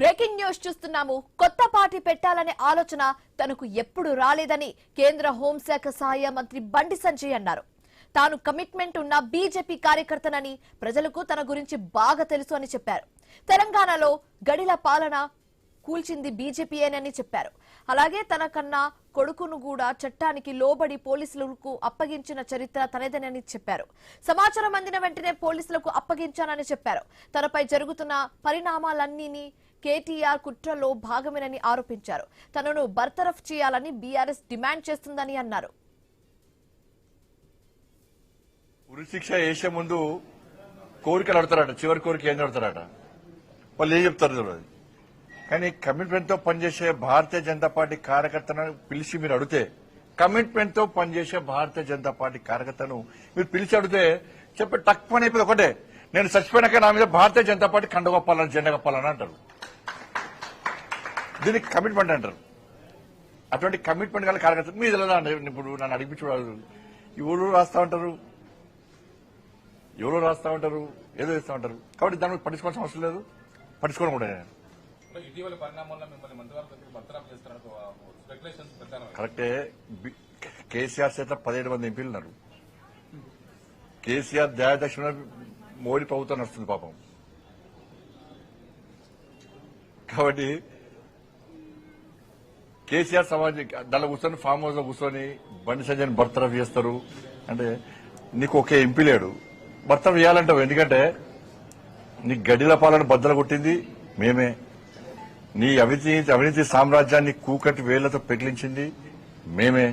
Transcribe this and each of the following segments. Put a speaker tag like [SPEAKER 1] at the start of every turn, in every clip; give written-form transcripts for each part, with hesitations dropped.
[SPEAKER 1] Breaking news చూస్తున్నాము. కొత్త party పెట్టాలనే ఆలోచన తనకు ఎప్పుడు రాలేదని కేంద్ర హోంశాఖ సహాయ మంత్రి బండి సంజయ్ అన్నారు. తాను కమిట్మెంట్ ఉన్న బీజేపీ కార్యకర్తనని, ప్రజలకు తన గురించి బాగా తెలుసు అని చెప్పారు. తెలంగాణలో గడిల పాలన కూల్చింది బీజేపీయేనని చెప్పారు. అలాగే తన కన్నా కొడుకును కూడా చట్టానికి లోబడి పోలీసులకు అప్పగించిన చరిత్ర తనదేనని చెప్పారు. సమాచారం అందిన వెంటనే పోలీసులకు అప్పగించానని చెప్పారు. తనపై జరుగుతున్న పరిణామాలన్నీ కేటీఆర్ కుట్రలో భాగమేనని ఆరోపించారు. తనను బర్తరఫ్ చేయాలని బీఆర్ఎస్ డిమాండ్ చేస్తుందని అన్నారు.
[SPEAKER 2] ఉరిశిక్ష వేసే ముందు కోరికలు అడతారట, చివరి కోరిక ఏం అడతారట, వాళ్ళు ఏం చెప్తారు తెలియదు. కానీ కమిట్మెంట్ తో పనిచేసే భారతీయ జనతా పార్టీ కార్యకర్తను పిలిచి మీరు అడిగితే, కమిట్మెంట్ తో పనిచేసే భారతీయ జనతా పార్టీ కార్యకర్తను మీరు పిలిచి అడిగితే చెప్పే టక్ పని అయిపోయింది ఒకటే, నేను చచ్చిపోయినాక నా మీద భారతీయ జనతా పార్టీ కండ కప్పాలని, జెండా కప్పాలని అంటారు. దీనికి కమిట్మెంట్ అంటారు. అటువంటి కమిట్మెంట్ గల కార్యకర్తలు మీద ఇప్పుడు నన్ను అడిగించు ఎవరు రాస్తా ఉంటారు, ఎవరో రాస్తా ఉంటారు, ఏదో ఇస్తా ఉంటారు. కాబట్టి దాని మీద పట్టించుకోవాల్సిన అవసరం లేదు, పట్టించుకోవడం కూడా కరెక్టే. కేసీఆర్ చేత 17 మంది ఎంపీలు ఉన్నారు. కేసీఆర్ దయాదక్షిణ మోడీ ప్రభుత్వం నడుస్తుంది పాపం. కాబట్టి కేసీఆర్ సమాజం దానిలో కూర్చొని ఫామ్ హౌస్ లో కూర్చొని బండి సంజయ్ బర్తరఫ్ చేస్తారు అంటే, నీకు ఒకే ఎంపీ లేడు, బర్తరఫ్ చేయాలంటావు. ఎందుకంటే నీ గడిల పాలన బద్దలు కొట్టింది మేమే, నీ అవినీతి సామ్రాజ్యాన్ని కూకటి వేళ్లతో పెకిలించింది మేమే,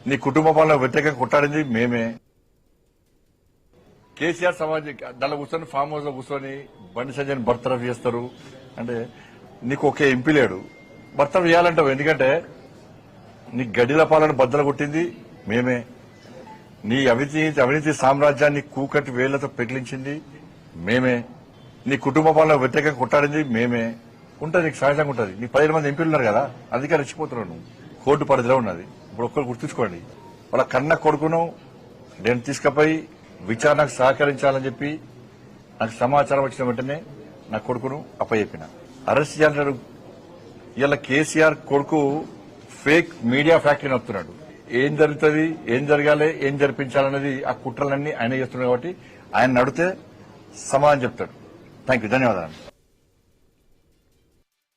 [SPEAKER 2] నీ కుటుంబ పాలన వ్యతిరేకంగా కొట్టాడింది మేమే. కేసీఆర్ సమాజం దానిలో కూర్చొని ఫామ్ హౌస్ లో కూర్చొని బండి సంజయ్ బర్తరఫ్ చేస్తారు అంటే, నీకు ఒకే ఎంపీ లేడు, బర్తరఫ్ చేయాలంటావు. ఎందుకంటే నీ గడిల పాలన బద్దలు కొట్టింది మేమే, నీ అవినీతి సామ్రాజ్యాన్ని కూకటి వేళ్లతో పెకిలించింది మేమే, నీ కుటుంబ పాలన వ్యతిరేకంగా కొట్టాడింది మేమే. ఉంటుంది, నీకు సహజంగా ఉంటుంది. నీకు 17 మంది ఎంపీలు ఉన్నారు కదా, అందుకే రెచ్చిపోతున్నావు నువ్వు. కోర్టు పరిధిలో ఉన్నది. ఇప్పుడు ఒక్కరు గుర్తుంచుకోండి, వాళ్ళ కన్న కొడుకును నేను తీసుకుపోయి విచారణకు సహకరించాలని చెప్పి నాకు సమాచారం వచ్చిన వెంటనే నా కొడుకును అప్పచెప్పిన. అరెస్ట్ చేయాలంటాడు. ఇలా కేసీఆర్ కొడుకు ఫేక్ మీడియా ఫ్యాక్టరీ నడుపుతున్నాడు. ఏం జరుగుతుంది, ఏం జరగాలి, ఏం జరిపించాలనేది ఆ కుట్రలన్నీ ఆయన చేస్తున్నాడు. కాబట్టి ఆయన నడితే సమాధానం చెప్తాడు. థ్యాంక్ యూ, ధన్యవాదాలు.